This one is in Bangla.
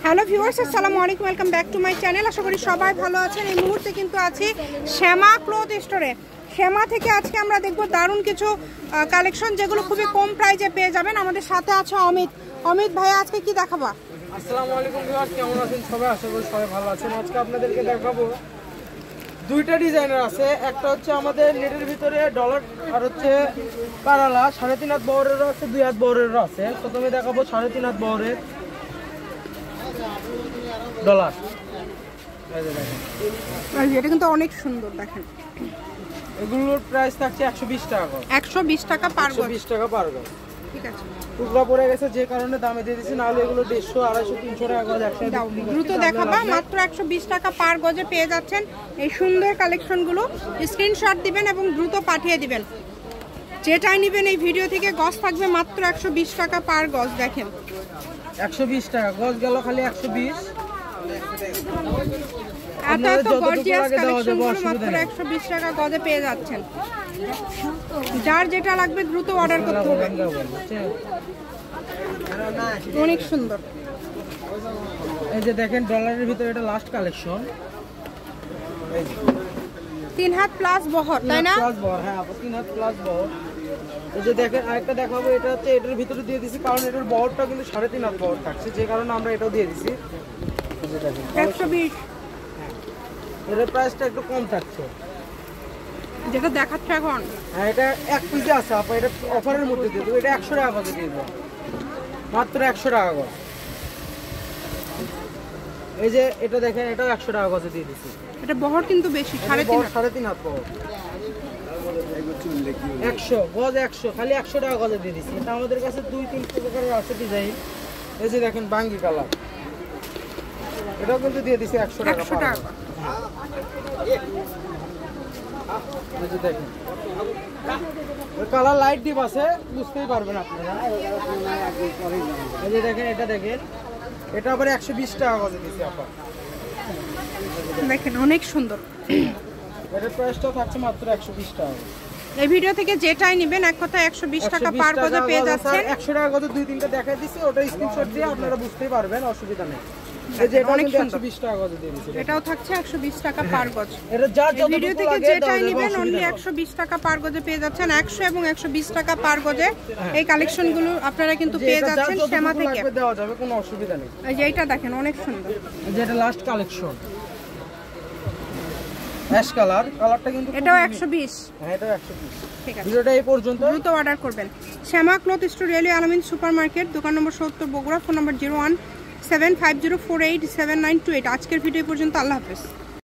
হ্যালো ভিউয়ার্স, আসসালামু আলাইকুম, welcome back to my channel. আশা করি সবাই ভালো আছেন। এই মুহূর্তে কিন্তু আছি শ্যামা ক্লথ স্টোরে। শ্যামা থেকে আজকে আমরা দেখব দারুণ কিছু কালেকশন, যেগুলো খুবই কম প্রাইসে পেয়ে যাবেন। আমাদের সাথে আছে অমিত ভাই। আজকে কি দেখাবো? আসসালামু আলাইকুম ভিউয়ার্স, কেমন আছেন সবাই? আশা করি সবাই ভালো আছেন। আজকে আপনাদেরকে দেখাবো দুইটা ডিজাইনার আছে। একটা হচ্ছে আমাদের নেটের ভিতরে ডলার, আর হচ্ছে কারালা। 3.5 হাত বহরেরও আছে, 2 হাত বহরেরও আছে। প্রথমে দেখাবো 3.5 হাত বহরের ডলার। এটা কিন্তু অনেক সুন্দর, দেখেন। এগুলোর প্রাইস থাকছে 120 টাকা করে। 120 টাকা পার গজ। 120 টাকা পার গজ। ঠিক আছে, টুকরা পড়ে গেছে যে কারণে দামে দিয়ে দিচ্ছি, নাহলে এগুলো 150, 250, 300 টাকা গজ একসাথে। দ্রুত দেখাবা, মাত্র 120 টাকা পার গজে পেয়ে যাচ্ছেন এই সুন্দর কালেকশনগুলো। স্ক্রিনশট দিবেন এবং দ্রুত পাঠিয়ে দিবেন। যেটাই নেবেন এই ভিডিও থেকে গজ থাকবে মাত্র 120 টাকা পার গজ। দেখেন 120 টাকা গজ গেল, খালি 120। এত গর্জিয়াস কালেকশনগুলো মাত্র 120 টাকা গজে পেয়ে যাচ্ছেন। যার যেটা লাগবে দ্রুত অর্ডার করতে হবে। অনেক সুন্দর। এই যে দেখেন ডলারের ভিতরে এটা লাস্ট কালেকশন। 3 হাত প্লাস বহর, তাই না? প্লাস বহর, হ্যাঁ 3 হাত প্লাস বহর। এই যে দেখেন আরেকটা দেখাবো, এটা হচ্ছে এটার ভিতরে দিয়ে দিছি, কারণ এটার বহরটা কিন্তু 3.5 হাত বহর থাকছে, যে কারণে আমরা এটাও দিয়ে দিছি। 120। এটার প্রাইসটা একটু কম থাকছে, যেটা দেখাচ্ছে এখন। হ্যাঁ এটা এক পিসে আছে আপা, এটা অফারের মধ্যে দিয়ে দেবো। এটা 100 টাকা করে দিয়ে দেবো, মাত্র 100 টাকা করে। এই যে এটা দেখেন, এটাও 100 টাকা করে দিয়ে দিছি। এটা বহর কিন্তু বেশি, 3.5 হাত বহর। 100 গজ, 100 খালি 100 টাকা গজে দিয়ে দিচ্ছি। এটা আমাদের কাছে 2-3 প্রকারের আছে ডিজাইন। এই যে দেখেন বাঙ্গি কালার, এটাও কিন্তু দিয়ে দিচ্ছি 100 টাকা। এই যে দেখেন কালার লাইট ডিপ আছে, বুঝতেই পারবেন আপনারা। এই যে দেখেন এটা দেখেন, এটা আবার 120 টাকা গজে দিচ্ছি আপা। দেখেন অনেক সুন্দর। এটার প্রাইসটা থাকছে মাত্র 120 টাকা। এই ভিডিও থেকে যেটাই নেবেন এক কথা 120 টাকা পার গজে পেয়ে যাচ্ছেন। 100 টাকা গজে 2-3টা দেখাই দিছি, ওটা স্ক্রিনশট দিয়ে আপনারা বুঝতেই পারবেন, অসুবিধা নেই। এই যে এটা অনেক 120 টাকা গজে দিয়ে দিছি। এটাও থাকছে 120 টাকা পার গজ। এটা যার যত ভিডিও থেকে যেটাই নেবেন অনলি 120 টাকা পার গজে পেয়ে যাচ্ছেন। 100 এবং 120 টাকা পার গজে এই কালেকশনগুলো আপনারা কিন্তু পেয়ে যাচ্ছেন শ্যামা থেকে। দেওয়া যাবে, কোনো অসুবিধা নেই। এই যে এটা দেখেন অনেক সুন্দর। এই যে এটা লাস্ট কালেকশন, অ্যাশ কালার। কালারটা কিন্তু এটাও 120। হ্যাঁ এটাও 120। ঠিক আছে, ভিডিওটা এই পর্যন্ত। দ্রুত অর্ডার করবেন। শ্যামা ক্লথ স্টোর, রেলওয়ে আলামিন সুপার মার্কেট, দোকান নম্বর 70, বগুড়া। ফোন নম্বর 0175048792। আজকের ভিডিও পর্যন্ত। আল্লাহ হাফেজ।